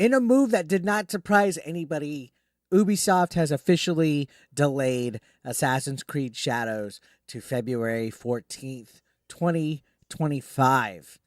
In a move that did not surprise anybody, Ubisoft has officially delayed Assassin's Creed Shadows to February 14th, 2025.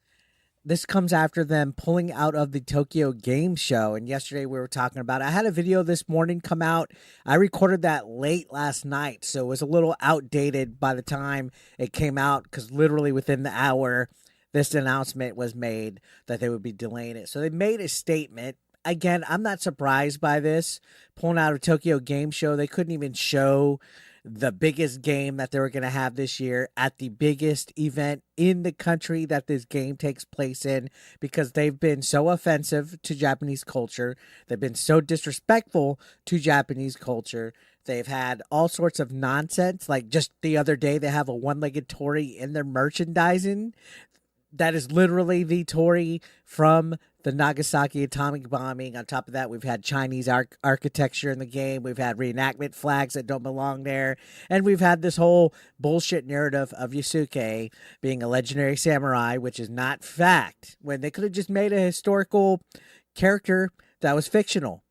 This comes after them pulling out of the Tokyo Game Show. And yesterday we were talking about it. I had a video this morning come out. I recorded that late last night, so it was a little outdated by the time it came out, because literally within the hour, this announcement was made that they would be delaying it. So they made a statement. Again, I'm not surprised by this. Pulling out of Tokyo Game Show, they couldn't even show the biggest game that they were going to have this year at the biggest event in the country that this game takes place in, because they've been so offensive to Japanese culture. They've been so disrespectful to Japanese culture. They've had all sorts of nonsense. Like just the other day, they have a one-legged Tory in their merchandising. That is literally the Tory from the Nagasaki atomic bombing. On top of that, we've had Chinese architecture in the game. We've had reenactment flags that don't belong there. And we've had this whole bullshit narrative of Yasuke being a legendary samurai, which is not fact, when they could have just made a historical character that was fictional.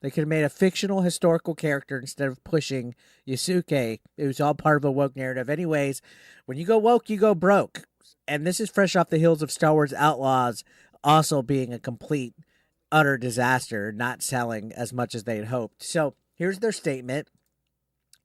They could have made a fictional historical character instead of pushing Yasuke. It was all part of a woke narrative. Anyways, when you go woke, you go broke. And this is fresh off the heels of Star Wars Outlaws also being a complete, utter disaster, not selling as much as they had hoped. So here's their statement.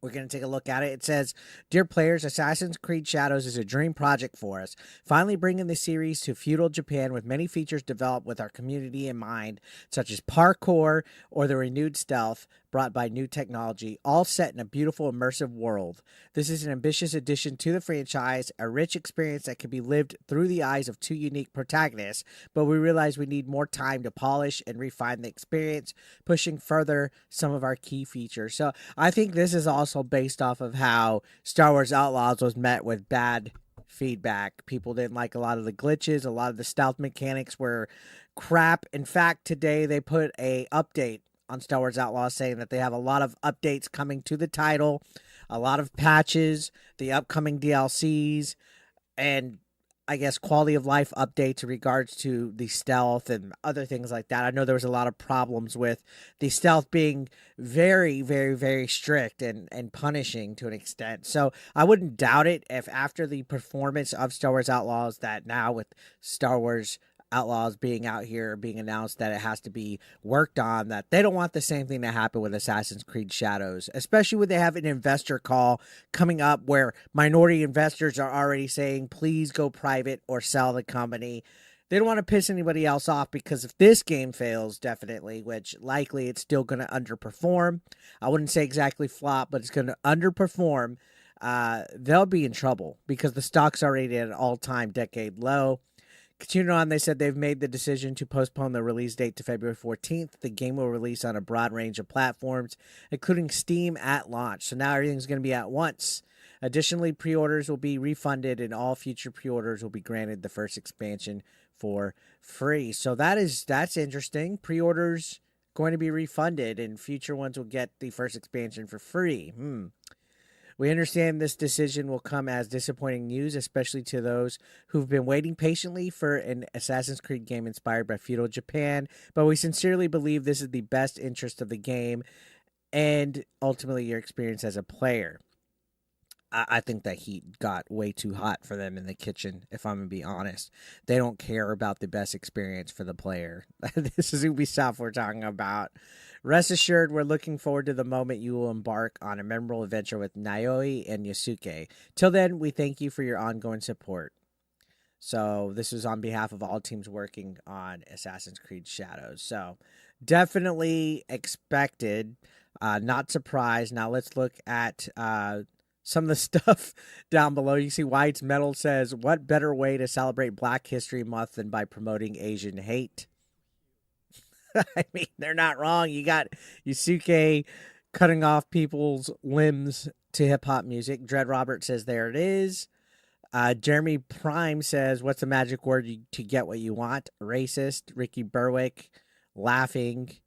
We're going to take a look at it. It says, "Dear players, Assassin's Creed Shadows is a dream project for us. Finally bringing the series to feudal Japan with many features developed with our community in mind, such as parkour or the renewed stealth brought by new technology, all set in a beautiful immersive world. This is an ambitious addition to the franchise, a rich experience that can be lived through the eyes of two unique protagonists, but we realize we need more time to polish and refine the experience, pushing further some of our key features." So I think this is also based off of how Star Wars Outlaws was met with bad feedback. People didn't like a lot of the glitches. A lot of the stealth mechanics were crap. In fact, today they put a update on Star Wars Outlaws saying that they have a lot of updates coming to the title, a lot of patches, the upcoming DLCs, and I guess quality of life updates in regards to the stealth and other things like that. I know there was a lot of problems with the stealth being very, very, very strict and punishing to an extent. So I wouldn't doubt it if after the performance of Star Wars Outlaws, that now with Star Wars Outlaws being out here, being announced that it has to be worked on, that they don't want the same thing to happen with Assassin's Creed Shadows, especially when they have an investor call coming up where minority investors are already saying, please go private or sell the company. They don't want to piss anybody else off, because if this game fails, definitely, which likely it's still going to underperform. I wouldn't say exactly flop, but it's going to underperform. They'll be in trouble because the stock's already at an all-time decade low. Continuing on, they said they've made the decision to postpone the release date to February 14th. The game will release on a broad range of platforms, including Steam at launch. So now everything's going to be at once. Additionally, pre-orders will be refunded, and all future pre-orders will be granted the first expansion for free. So that's interesting. Pre-orders going to be refunded, and future ones will get the first expansion for free. We understand this decision will come as disappointing news, especially to those who've been waiting patiently for an Assassin's Creed game inspired by feudal Japan, but we sincerely believe this is the best interest of the game and ultimately your experience as a player. I think that heat got way too hot for them in the kitchen, if I'm going to be honest. They don't care about the best experience for the player. This is Ubisoft we're talking about. Rest assured, we're looking forward to the moment you will embark on a memorable adventure with Naoi and Yasuke. Till then, we thank you for your ongoing support. So this is on behalf of all teams working on Assassin's Creed Shadows. So definitely expected, not surprised. Now let's look at some of the stuff down below. You see White's Metal says, what better way to celebrate Black History Month than by promoting Asian hate? I mean, they're not wrong. You got Yasuke cutting off people's limbs to hip-hop music. Dread Robert says, there it is. Jeremy Prime says, what's the magic word to get what you want? Racist. Ricky Berwick laughing.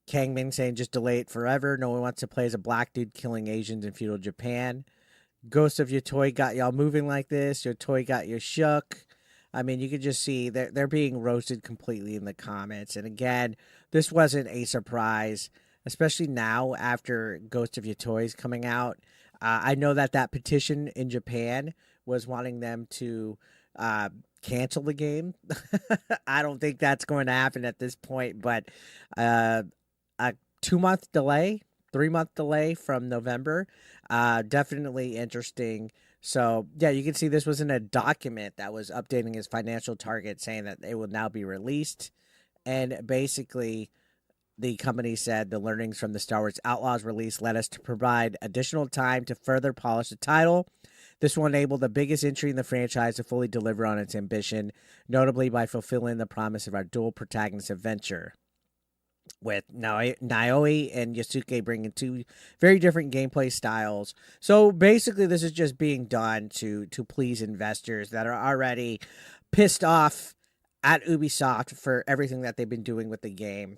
Kangman saying, just delay it forever. No one wants to play as a black dude killing Asians in feudal Japan. Ghost of Your Toy got y'all moving like this. Your toy got you shook. I mean, you can just see they're being roasted completely in the comments. And again, this wasn't a surprise, especially now after Ghost of Your Toys coming out. I know that petition in Japan was wanting them to uh, cancel the game. I don't think that's going to happen at this point, but uh, a 2 month delay, 3 month delay from November, definitely interesting. So yeah, you can see this was in a document that was updating his financial target, saying that it will now be released, and basically the company said the learnings from the Star Wars Outlaws release led us to provide additional time to further polish the title. This will enable the biggest entry in the franchise to fully deliver on its ambition, notably by fulfilling the promise of our dual protagonist adventure, with Naoi and Yasuke bringing two very different gameplay styles. So basically, this is just being done to please investors that are already pissed off at Ubisoft for everything that they've been doing with the game.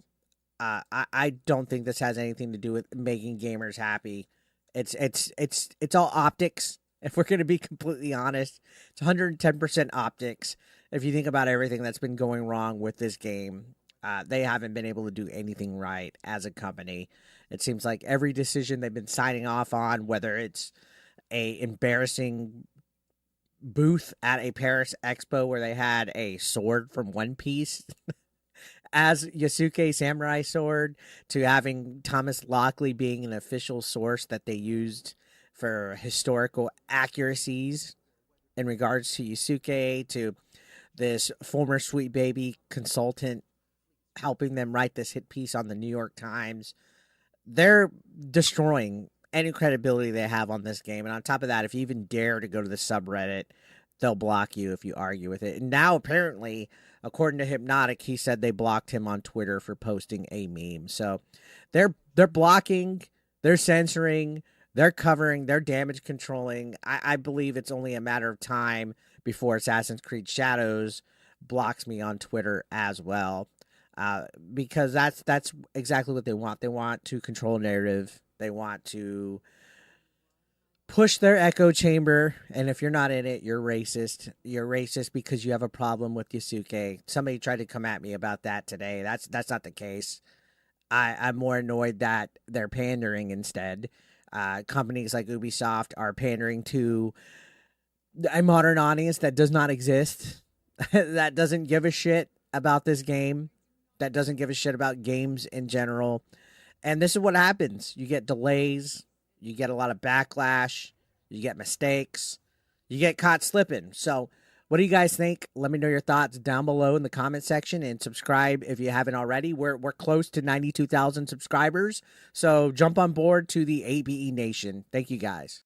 I don't think this has anything to do with making gamers happy. It's all optics. If we're going to be completely honest, it's 110% optics. If you think about everything that's been going wrong with this game, they haven't been able to do anything right as a company. It seems like every decision they've been signing off on, whether it's a embarrassing booth at a Paris Expo where they had a sword from One Piece as Yasuke samurai sword, to having Thomas Lockley being an official source that they used for historical accuracies in regards to Yasuke, to this former Sweet Baby consultant helping them write this hit piece on the New York Times. They're destroying any credibility they have on this game. And on top of that, if you even dare to go to the subreddit, they'll block you if you argue with it. And now, apparently, according to Hypnotic, he said they blocked him on Twitter for posting a meme. So they're blocking, they're censoring, they're covering, they're damage controlling. I believe it's only a matter of time before Assassin's Creed Shadows blocks me on Twitter as well. Because that's exactly what they want. They want to control narrative. They want to push their echo chamber, and if you're not in it, you're racist. You're racist because you have a problem with Yasuke. Somebody tried to come at me about that today. That's not the case. I'm more annoyed that they're pandering instead. Companies like Ubisoft are pandering to a modern audience that does not exist, that doesn't give a shit about this game, that doesn't give a shit about games in general. And this is what happens. You get delays, you get a lot of backlash, you get mistakes, you get caught slipping. So what do you guys think? Let me know your thoughts down below in the comment section, and subscribe if you haven't already. We're close to 92,000 subscribers. So jump on board to the ABE Nation. Thank you guys.